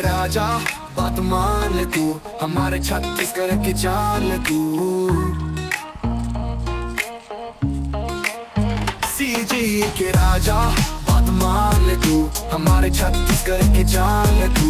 राजा बात मान ले तू, हमारे छत्तीसगढ़ की जान ले तू। सीजी के राजा बात मान ले तू, हमारे छत्तीसगढ़ की जान ले तू।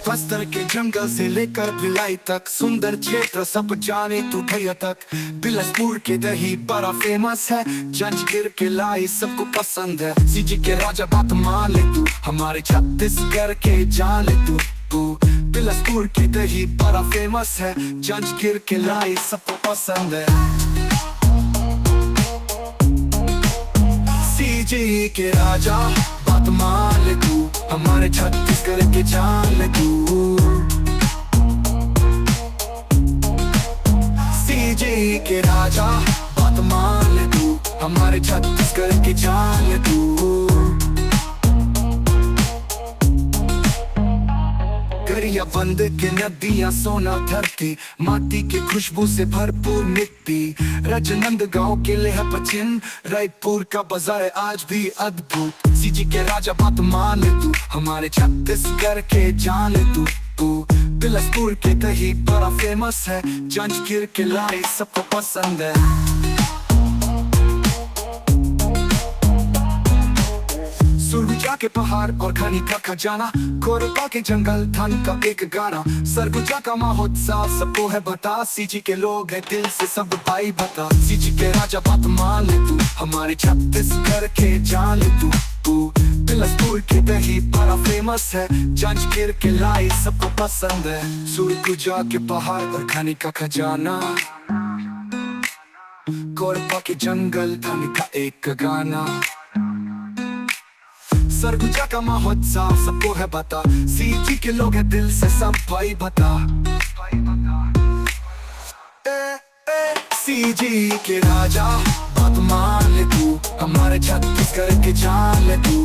बस्तर के जंगल से लेकर भिलाई तक, सुंदर क्षेत्र सब जाने तू भैया तक। बिलासपुर के दही बड़ा फेमस है, जंजगीर के लाई सबको पसंद है। सीजी के राजा बात मान ले तू, हमारे छत्तीसगढ़ के जान ले तू। बिलासपुर के दही बड़ा फेमस है, जंजगीर के लाई सबको पसंद है। सीजी के राजा बात मान ले तू, हमारे छत्तीसगढ़ के जान ले तू। सीजी के राजा बात मान ले तू, हमारे छत्तीसगढ़ की जान ले तू। गरिया बंद के नदियां सोना धरती, माटी की खुशबू से भरपूर मिट्टी। राजनांदगांव के लेह पचिन, रायपुर का बाजार है आज भी अद्भुत। सीजी के राजा बात मान ले तू, हमारे छत्तीसगढ़ के जान ले तू। बिलासपुर के दही बड़ा फेमस है, जंजगीर के लाई सबको पसंद है। सुरगुजा के पहाड़ और खनी का खजाना, कोरबा के जंगल धन का एक गाना। सरगुजा का महोत्सव सबको है बता, सीजी के लोग है दिल से सब भाई बता। सीजी के राजा बात मान ले तू, हमारे छत्तीसगढ़ के जान ले तू। बिलासपुर के दही बड़ा फेमस है, जंजगीर के लाई सबको पसंद है। सुरगुजा के पहाड़ और खनी का खजाना, कोरबा के जंगल धन का एक गाना। सरगुजा का महोत्सव सबको है बता, सीजी के लोग है दिल से सब भाई बता। सीजी के राजा बात मान ले तू, हमारे छत्तीसगढ़ के जान ले तू।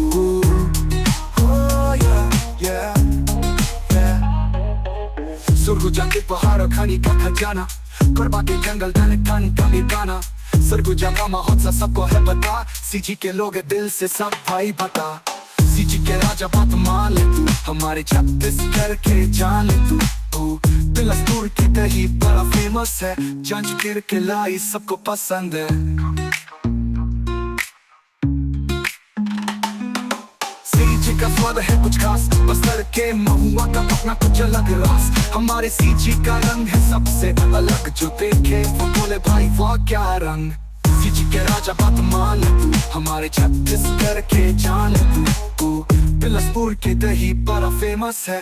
सुरगुजा के पहाड़ और खनी का खजाना, कोरबा के जंगल धन का एक गाना। सरगुजा का महोत्सव सबको है बता, सीजी के लोग है दिल से सब भाई बता। सीजी के राजा बात मान ले तू, हमारे छत्तीसगढ़ के जान ले तू। बिलासपुर की दही बड़ा फेमस है, जंजगीर के लाई सबको पसंद है। सीजी का स्वाद है कुछ खास, बस्तर के महुआ का अपना कुछ अलग रास। हमारे सीजी का रंग है सबसे अलग, जो देखे वो बोले भाई वाह क्या रंग। सीजी के राजा बात मान ले तू, हमारे छत्तीसगढ़ के जान ले तू। बिलासपुर के दही बड़ा फेमस है।